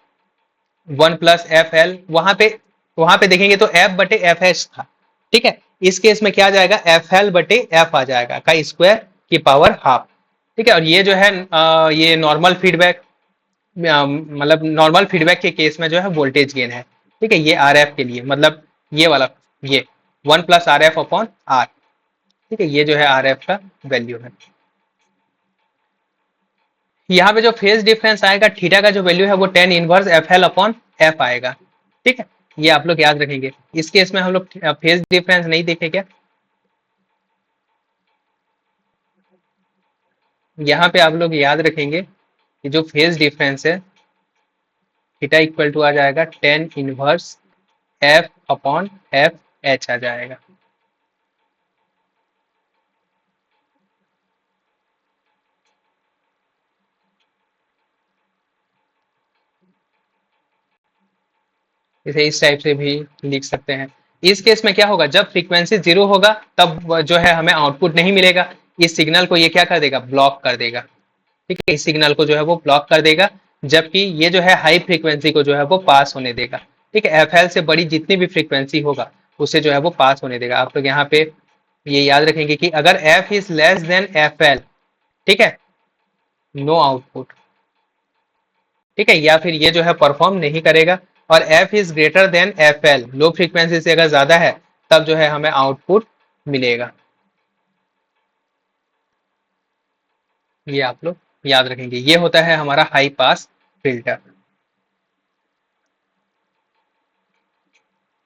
1+FL, वहां पे देखेंगे तो F/FH था। ठीक है, इस केस में क्या आ जाएगा, FL/F आ जाएगा का स्क्वायर की पावर हाफ। ठीक है, और ये जो है ये नॉर्मल फीडबैक, मतलब नॉर्मल फीडबैक के केस में जो है वोल्टेज गेन है। ठीक है, ये आर एफ के लिए, मतलब ये वाला, ये 1+RF/R। ठीक है, ये जो है आर एफ का वैल्यू है। यहाँ पे जो फेज डिफरेंस आएगा थीटा का जो वैल्यू है वो tan−1 FL/F आएगा। ठीक है, ये आप लोग याद रखेंगे। इस केस में हम लोग फेज डिफरेंस नहीं देखे क्या, यहाँ पे आप लोग याद रखेंगे कि जो फेज डिफरेंस है थीटा इक्वल टू आ जाएगा tan−1 F/FH आ जाएगा। इसे इस टाइप से भी लिख सकते हैं। इस केस में क्या होगा, जब फ्रीक्वेंसी 0 होगा तब जो है हमें आउटपुट नहीं मिलेगा, इस सिग्नल को ये क्या कर देगा, ब्लॉक कर देगा। ठीक है, इस सिग्नल को जो है वो ब्लॉक कर देगा, जबकि ये जो है हाई फ्रीक्वेंसी को जो है वो पास होने देगा। ठीक है, एफ एल से बड़ी जितनी भी फ्रीक्वेंसी होगा उसे जो है वो पास होने देगा। आप लोग यहाँ पे ये याद रखेंगे कि अगर F is less than F L, ठीक है, नो आउटपुट। ठीक है, या फिर ये जो है परफॉर्म नहीं करेगा, और F is greater than F L, low frequency से अगर ज्यादा है तब जो है हमें आउटपुट मिलेगा। ये आप लोग याद रखेंगे, ये होता है हमारा हाई पास फिल्टर।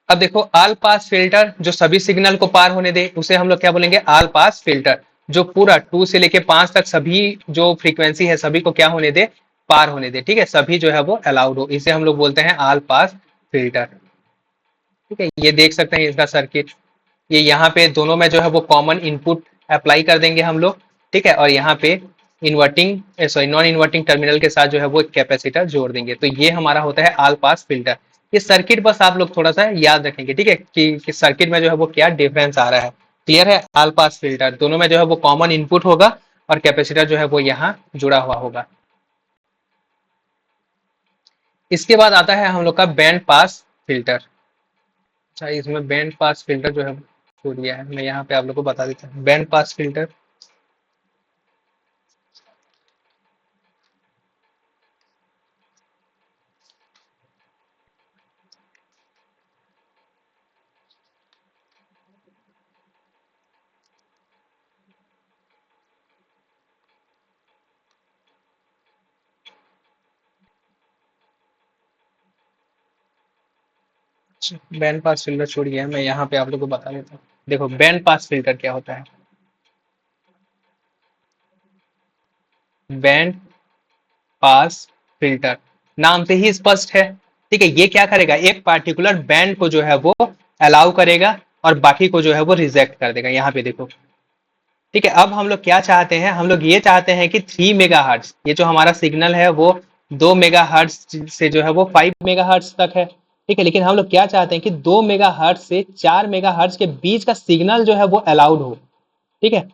अब देखो ऑल पास फिल्टर जो सभी सिग्नल को पार होने दे उसे हम लोग क्या बोलेंगे, ऑल पास फिल्टर। जो पूरा 2 से लेके 5 तक सभी जो फ्रीक्वेंसी है सभी को क्या होने दे, पार होने दे। ठीक है, सभी जो है वो अलाउड हो, इसे हम लोग बोलते हैं ऑल पास फिल्टर। ठीक है, ये देख सकते हैं इसका सर्किट, ये यहाँ पे दोनों में जो है वो कॉमन इनपुट अप्लाई कर देंगे हम लोग। ठीक है, और यहाँ पे inverting sorry non inverting terminal के साथ जो है वो कैपेसिटर जोड़ देंगे, तो ये हमारा होता है ऑल पास फिल्टर। ये सर्किट बस आप लोग थोड़ा सा याद रखेंगे। ठीक है, कि सर्किट में जो है वो क्या डिफरेंस आ रहा है। क्लियर है, ऑल पास फिल्टर दोनों में जो है वो कॉमन इनपुट होगा और कैपेसिटर जो है वो यहाँ जुड़ा हुआ होगा। इसके बाद आता है हम लोग का बैंड पास फिल्टर। अच्छा, इसमें बैंड पास फिल्टर जो है छोड़ दिया है, मैं यहाँ पे आप लोग को बता देता हूँ band pass filter. Band pass filter छोड़िए, मैं यहाँ पे आप लोग को बता देता हूँ। देखो बैंड पास फिल्टर क्या होता है, बैंड पास फिल्टर नाम से ही स्पष्ट है। ठीक है, ये क्या करेगा, एक पार्टिकुलर बैंड को जो है वो अलाउ करेगा और बाकी को जो है वो रिजेक्ट कर देगा। यहाँ पे देखो, ठीक है, अब हम लोग क्या चाहते हैं, हम लोग ये चाहते हैं कि 3 मेगाहर्ट्ज, ये जो हमारा सिग्नल है वो 2 मेगाहर्ट्ज से जो है वो 5 मेगाहर्ट्ज तक है। ठीक है। लेकिन हम लोग क्या चाहते हैं कि 2 मेगाहर्ट्ज से 4 मेगाहर्ट्ज के बीच का सिग्नल जो है वो अलाउड हो। ठीक है,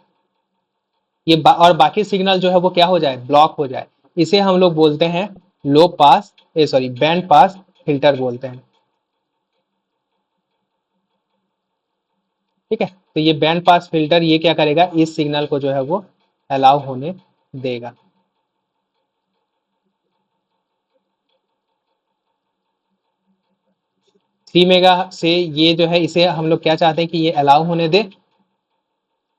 ये और बाकी सिग्नल जो है वो क्या हो जाए, ब्लॉक हो जाए। इसे हम लोग बोलते हैं लो पास सॉरी बैंड पास फिल्टर बोलते हैं। ठीक है, तो ये बैंड पास फिल्टर ये क्या करेगा, इस सिग्नल को जो है वो अलाउ होने देगा। थ्री मेगा से ये जो है इसे हम लोग क्या चाहते हैं कि ये अलाउ होने दे,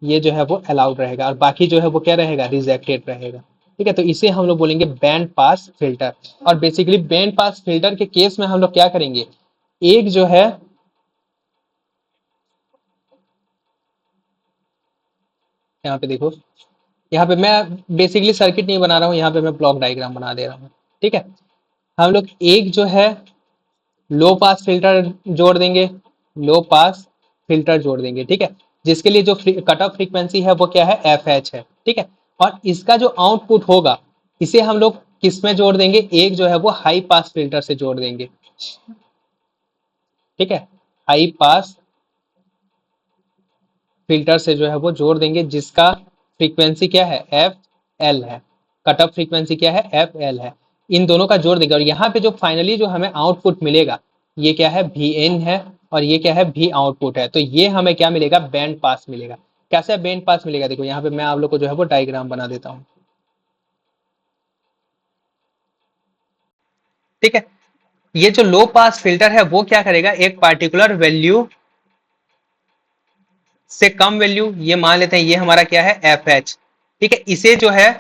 ये जो है वो अलाउड रहेगा और बाकी जो है वो क्या रहेगा, रिजेक्टेड रहेगा। ठीक है, तो इसे हम लोग बोलेंगे बैंड पास फिल्टर। और बेसिकली बैंड पास फिल्टर के केस में हम लोग क्या करेंगे, एक जो है यहाँ पे देखो, यहाँ पे मैं बेसिकली सर्किट नहीं बना रहा हूँ, यहाँ पे मैं ब्लॉक डायग्राम बना दे रहा हूँ। ठीक है, हम लोग एक जो है लो पास फिल्टर जोड़ देंगे, लो पास फिल्टर जोड़ देंगे। ठीक है, जिसके लिए जो कट ऑफ फ्रीक्वेंसी है वो क्या है, एफ एच है। ठीक है, और इसका जो आउटपुट होगा इसे हम लोग किस में जोड़ देंगे, एक जो है वो हाई पास फिल्टर से जोड़ देंगे। ठीक है, हाई पास फिल्टर से जो है वो जोड़ देंगे, जिसका फ्रीक्वेंसी क्या है, एफ एल है। कट ऑफ फ्रीक्वेंसी क्या है, एफ एल है। इन दोनों का जोड़ देंगे और यहाँ पे जो फाइनली जो हमें आउटपुट मिलेगा ये क्या है, वी इन है और ये क्या है, वी आउटपुट है। तो ये हमें क्या मिलेगा, बैंड पास मिलेगा। कैसे बैंड पास मिलेगा, देखो यहाँ पे मैं आप लोग को जो है वो डायग्राम बना देता हूँ। ठीक है, ये जो लो पास फिल्टर है वो क्या करेगा, एक पार्टिकुलर वैल्यू से कम वैल्यू, ये मान लेते हैं ये हमारा क्या है, एफ एच। ठीक है, इसे जो है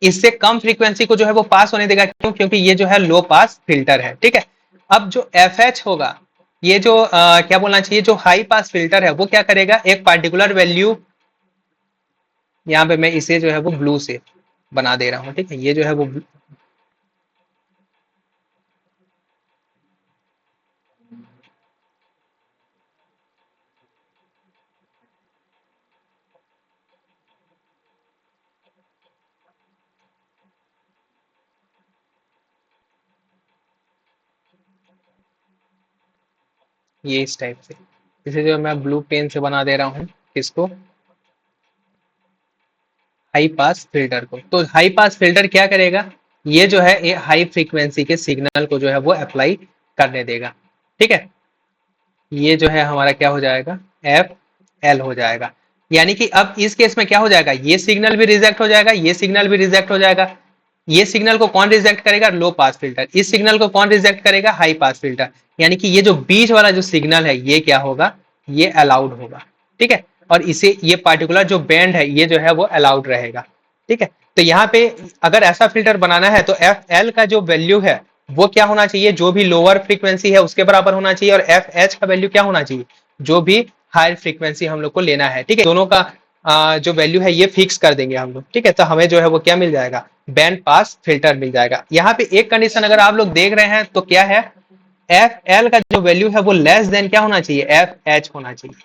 इससे कम फ्रीक्वेंसी को जो है वो पास होने देगा। क्यों, क्योंकि ये जो है लो पास फिल्टर है। ठीक है, अब जो एफ एच होगा, ये जो क्या बोलना चाहिए, जो हाई पास फिल्टर है वो क्या करेगा, एक पार्टिकुलर वैल्यू, यहाँ पे मैं इसे जो है वो ब्लू से बना दे रहा हूँ। ठीक है, ये जो है वो ये इस टाइप से, इसे जो मैं ब्लू पेन से बना दे रहा हूँ, किसको, हाई पास फिल्टर को। तो हाई पास फिल्टर क्या करेगा, ये जो है ये हाई फ्रीक्वेंसी के सिग्नल को जो है वो अप्लाई करने देगा। ठीक है, ये जो है हमारा क्या हो जाएगा, एफ एल हो जाएगा। यानी कि अब इस केस में क्या हो जाएगा, ये सिग्नल भी रिजेक्ट हो जाएगा, ये सिग्नल भी रिजेक्ट हो जाएगा। ये सिग्नल को कौन रिजेक्ट करेगा, लो पास फिल्टर। इस सिग्नल को कौन रिजेक्ट करेगा, हाई पास फिल्टर। यानी कि ये जो बीच वाला जो सिग्नल है ये क्या होगा, ये अलाउड होगा। ठीक है, और इसे ये पार्टिकुलर जो बैंड है ये जो है वो अलाउड रहेगा। ठीक है, तो यहाँ पे अगर ऐसा फिल्टर बनाना है तो एफ एल का जो वैल्यू है वो क्या होना चाहिए, जो भी लोअर फ्रीक्वेंसी है उसके बराबर होना चाहिए, और एफ एच का वैल्यू क्या होना चाहिए, जो भी हायर फ्रीक्वेंसी हम लोग को लेना है। ठीक है, दोनों का जो वैल्यू है ये फिक्स कर देंगे हम लोग। ठीक है, तो हमें जो है वो क्या मिल जाएगा, बैंड पास फिल्टर मिल जाएगा। यहाँ पे एक कंडीशन अगर आप लोग देख रहे हैं तो क्या है, एफ एल का जो वैल्यू है वो लेस देन क्या होना चाहिए, एफ एच होना चाहिए।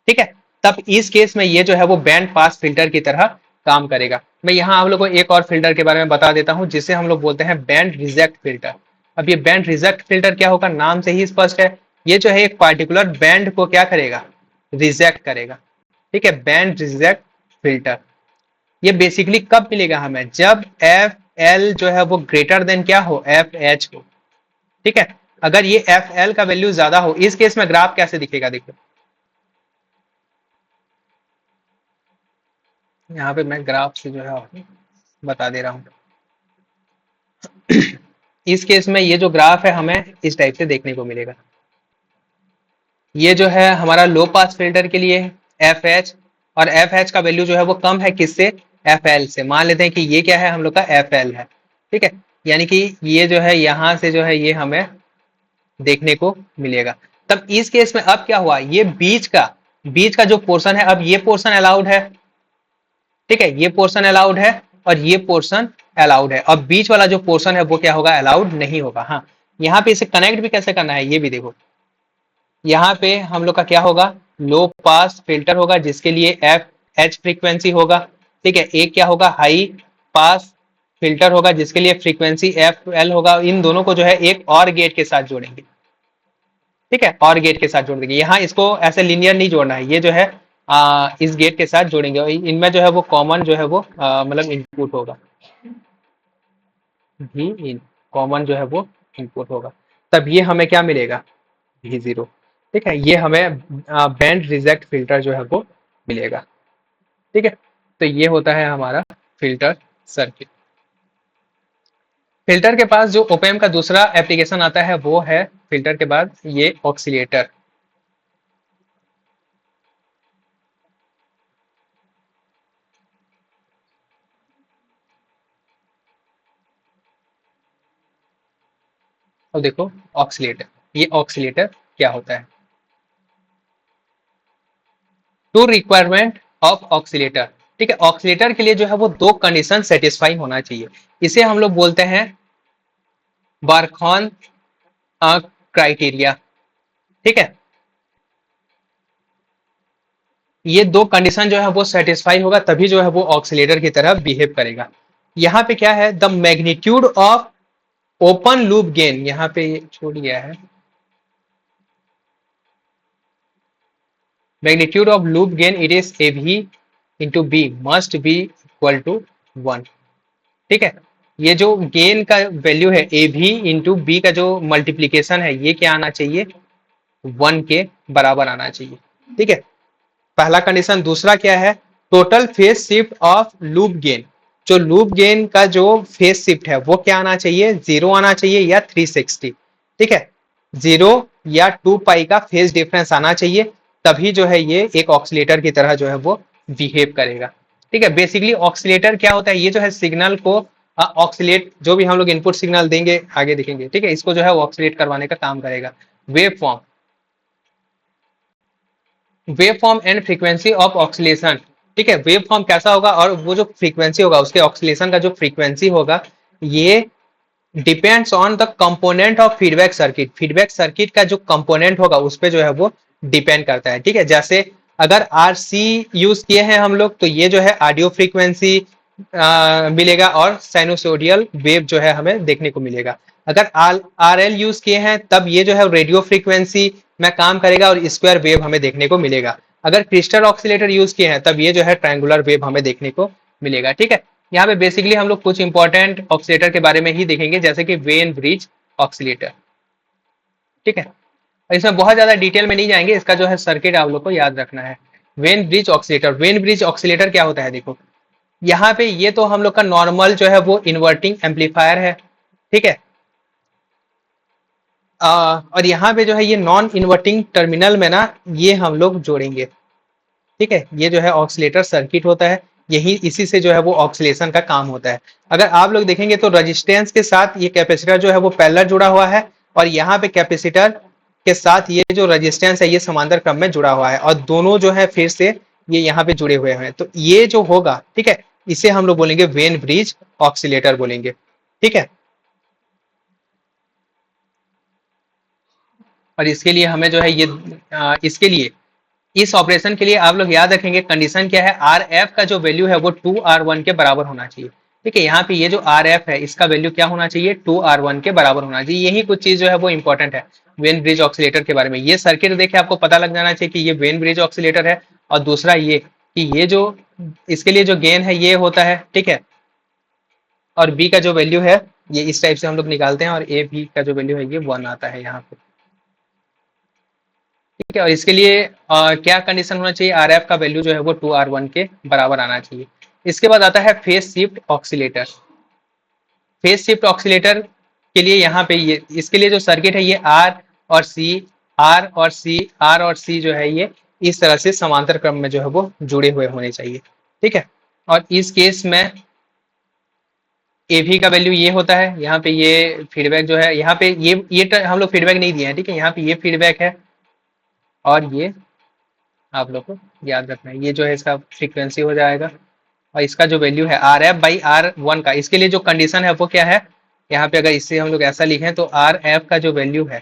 ठीक है, तब इस केस में ये जो है वो बैंड पास फिल्टर की तरह काम करेगा। मैं यहाँ आप लोग को एक और फिल्टर के बारे में बता देता हूँ, जिसे हम लोग बोलते हैं बैंड रिजेक्ट फिल्टर। अब ये बैंड रिजेक्ट फिल्टर क्या होगा, नाम से ही स्पष्ट है, ये जो है एक पार्टिकुलर बैंड को क्या करेगा, रिजेक्ट करेगा। ठीक है, बैंड रिजेक्ट फिल्टर ये बेसिकली कब मिलेगा हमें, जब एफ एल जो है वो ग्रेटर देन क्या हो, एफ एच हो। ठीक है, अगर ये एफ एल का वैल्यू ज्यादा हो, इस केस में ग्राफ कैसे दिखेगा, देखो यहाँ पे मैं ग्राफ से जो है बता दे रहा हूँ। इस केस में ये जो ग्राफ है हमें इस टाइप से देखने को मिलेगा। ये जो है हमारा लो पास फिल्टर के लिए एफ एच, और एफ एच का वैल्यू जो है वो कम है किससे, एफ एल से। मान लेते हैं कि ये क्या है, हम लोग का एफ एल है। ठीक है, यानी कि ये जो है यहाँ से जो है ये हमें देखने को मिलेगा। तब इस केस में अब क्या हुआ, ये बीच का जो पोर्शन है, अब ये पोर्शन अलाउड है। ठीक है, ये पोर्शन अलाउड है और ये पोर्शन अलाउड है। अब बीच वाला जो पोर्शन है वो क्या होगा, अलाउड नहीं होगा। हाँ, यहाँ पे इसे कनेक्ट भी कैसे करना है ये भी देखो। यहाँ पे हम लोग का क्या होगा, लो पास फिल्टर होगा जिसके लिए एफ एच फ्रीक्वेंसी होगा। ठीक है, एक क्या होगा, हाई पास फिल्टर होगा जिसके लिए फ्रीक्वेंसी एफ एल होगा, इन दोनों को जो है एक और गेट के साथ जोड़ेंगे, ठीक है, और गेट के साथ जोड़ देंगे। यहाँ इसको ऐसे लीनियर नहीं जोड़ना है, ये जो है इस गेट के साथ जोड़ेंगे और इनमें जो है वो कॉमन जो है वो मतलब इनपुट होगा, भी इन कॉमन जो है वो इनपुट होगा, तब ये हमें क्या मिलेगा, भी जीरो। ठीक है, ये हमें बैंड रिजेक्ट फिल्टर जो है वो मिलेगा। ठीक है, तो ये होता है हमारा फिल्टर सर्किट। फिल्टर के पास जो ओपेम का दूसरा एप्लीकेशन आता है वो है फिल्टर के बाद ये ऑक्सीलेटर। अब देखो ऑक्सीलेटर, ये ऑक्सीलेटर क्या होता है, टू रिक्वायरमेंट ऑफ ऑक्सीलेटर। ठीक है, ऑक्सीलेटर के लिए जो है वो दो कंडीशन सेटिस्फाई होना चाहिए, इसे हम लोग बोलते हैं बार्खौन क्राइटेरिया। ठीक है, ये दो कंडीशन जो है वो सेटिस्फाई होगा तभी जो है वो ऑक्सीलेटर की तरह बिहेव करेगा। यहाँ पे क्या है, the magnitude of open loop gain, यहाँ पे छोड़ गया है, magnitude of loop gain it is A भी into B must be equal to 1। ठीक है, ये जो गेन का वैल्यू है ए भी इंटू बी का जो मल्टीप्लीकेशन है ये क्या आना चाहिए, 1 के बराबर आना चाहिए। ठीक है, पहला कंडीशन। दूसरा क्या है, total phase shift of loop gain, जो लूप गेन का जो फेज शिफ्ट है वो क्या आना चाहिए, 0 आना चाहिए या 360। ठीक है, 0 या 2 पाई का फेज डिफरेंस आना चाहिए, तभी जो है ये एक ऑक्सीलेटर की तरह जो है वो बिहेव करेगा। ठीक है, बेसिकली ऑक्सीलेटर क्या होता है, ये जो है सिग्नल को ऑक्सीलेट, जो भी हम लोग इनपुट सिग्नल देंगे आगे देखेंगे, ठीक है, इसको जो है ऑक्सीलेट करवाने का काम करेगा। Wave form, wave form and frequency of oscillation. ठीक है, वेव फॉर्म कैसा होगा और वो जो फ्रीक्वेंसी होगा उसके ऑक्सीलेशन का जो फ्रीक्वेंसी होगा ये depends on the component of feedback circuit. Feedback circuit का जो कंपोनेंट होगा उस पर जो है वो डिपेंड करता है। ठीक है, जैसे अगर आरसी यूज किए हैं हम लोग तो ये जो है ऑडियो फ्रीक्वेंसी मिलेगा और साइनोसोडियल वेव जो है हमें देखने को मिलेगा। अगर आर एल यूज किए हैं तब ये जो है रेडियो फ्रीक्वेंसी में काम करेगा और स्क्वायर वेव हमें देखने को मिलेगा। अगर क्रिस्टल ऑक्सीलेटर यूज किए हैं तब ये जो है ट्रायंगुलर वेव हमें देखने को मिलेगा। ठीक है, यहाँ पे बेसिकली हम लोग कुछ इंपॉर्टेंट ऑक्सीलेटर के बारे में ही देखेंगे जैसे कि वेन ब्रिज ऑक्सीलेटर। ठीक है, इसमें बहुत ज्यादा डिटेल में नहीं जाएंगे, इसका जो है सर्किट आप लोग को याद रखना है। Wien bridge oscillator, Wien bridge oscillator क्या होता है, देखो यहाँ पे ये तो हम लोग का नॉर्मल जो है वो इन्वर्टिंग एम्पलीफायर है। ठीक है, और यहाँ पे जो है ये नॉन इन्वर्टिंग टर्मिनल में ना ये हम लोग जोड़ेंगे। ठीक है, ये जो है ऑक्सीलेटर सर्किट होता है, यही इसी से जो है वो ऑक्सीलेशन का काम होता है। अगर आप लोग देखेंगे तो रेजिस्टेंस के साथ ये कैपेसिटर जो है वो पैरेलल जुड़ा हुआ है और यहाँ पे कैपेसिटर के साथ ये जो रेजिस्टेंस है ये समांतर क्रम में जुड़ा हुआ है और दोनों जो है फिर से ये यहाँ पे जुड़े हुए हैं, तो ये जो होगा, ठीक है, इसे हम लोग बोलेंगे वेन ब्रिज ऑक्सीलेटर बोलेंगे। ठीक है, और इसके लिए हमें जो है ये इसके लिए इस ऑपरेशन के लिए आप लोग याद रखेंगे कंडीशन क्या है, आर एफ का जो वैल्यू है वो 2R1 के बराबर होना चाहिए। ठीक है, यहाँ पे ये जो आर एफ है इसका वैल्यू क्या होना चाहिए, 2R1 के बराबर होना चाहिए। यही कुछ चीज जो है वो इंपॉर्टेंट है वेन ब्रिज ऑक्सीलेटर के बारे में। ये सर्किट देखे आपको पता लग जाना चाहिए कि ये वेन ब्रिज ऑक्सीलेटर है, और दूसरा ये कि ये जो इसके लिए जो गेन है ये होता है। ठीक है, और बी का जो वैल्यू है ये इस टाइप से हम लोग निकालते हैं और ए बी का जो वैल्यू है ये 1 आता है यहाँ पे। ठीक है, और इसके लिए क्या कंडीशन होना चाहिए, आर एफ का वैल्यू जो है वो 2R1 के बराबर आना चाहिए। इसके बाद आता है phase shift oscillator. Phase shift oscillator के लिए यहाँ पे ये इसके लिए जो सर्किट है ये आर और सी, आर और सी, आर और सी जो है ये इस तरह से समांतर क्रम में जो है वो जुड़े हुए होने चाहिए। ठीक है, और इस केस में ए भी का वैल्यू ये होता है, यहाँ पे ये फीडबैक जो है यहाँ पे ये हम लोग फीडबैक नहीं दिए हैं। ठीक है, यहाँ पे ये फीडबैक है और ये आप लोग को याद रखना है, ये जो है इसका फ्रीक्वेंसी हो जाएगा और इसका जो वैल्यू है आर एफ बाई R1 का, इसके लिए जो कंडीशन है वो क्या है, यहाँ पे अगर इससे हम लोग ऐसा लिखें तो आर एफ का जो वैल्यू है,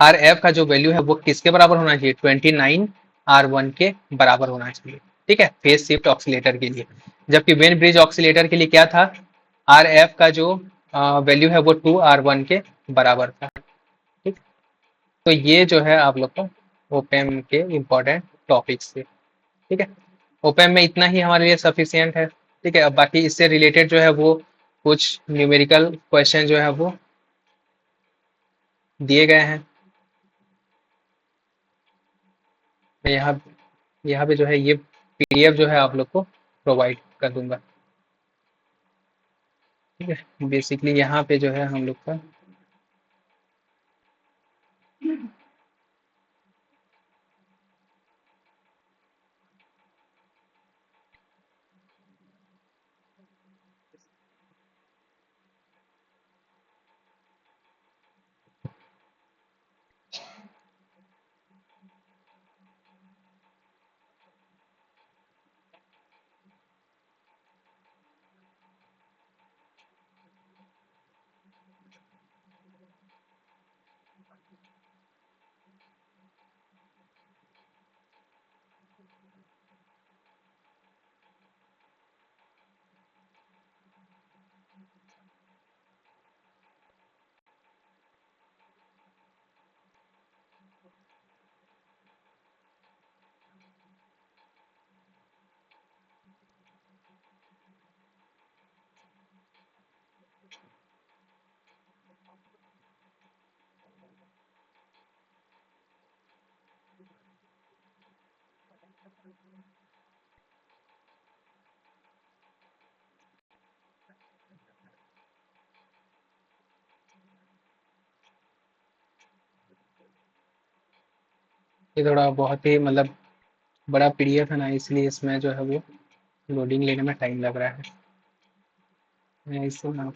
आर एफ का जो वैल्यू है वो किसके बराबर होना चाहिए, 29R1 के बराबर होना चाहिए। ठीक है, फेज शिफ्ट ऑक्सीलेटर के लिए। जबकि वेन ब्रिज ऑक्सीलेटर के लिए क्या था, आर एफ का जो वैल्यू है वो 2R1 के बराबर था। ठीक, तो ये जो है आप लोग को ओपेम के इम्पोर्टेंट टॉपिक्स थे। ठीक है, ओपेम में इतना ही हमारे लिए सफिशियंट है। ठीक है, अब बाकी इससे रिलेटेड जो है वो कुछ न्यूमेरिकल क्वेश्चन जो है वो दिए गए हैं। मैं यहाँ पे जो है ये पीडीएफ जो है आप लोग को प्रोवाइड कर दूंगा। ठीक है, बेसिकली यहाँ पे जो है हम लोग का ये थोड़ा बहुत ही मतलब बड़ा पीडीएफ है ना, इसलिए इसमें जो है वो लोडिंग लेने में टाइम लग रहा है। मैं इससे ना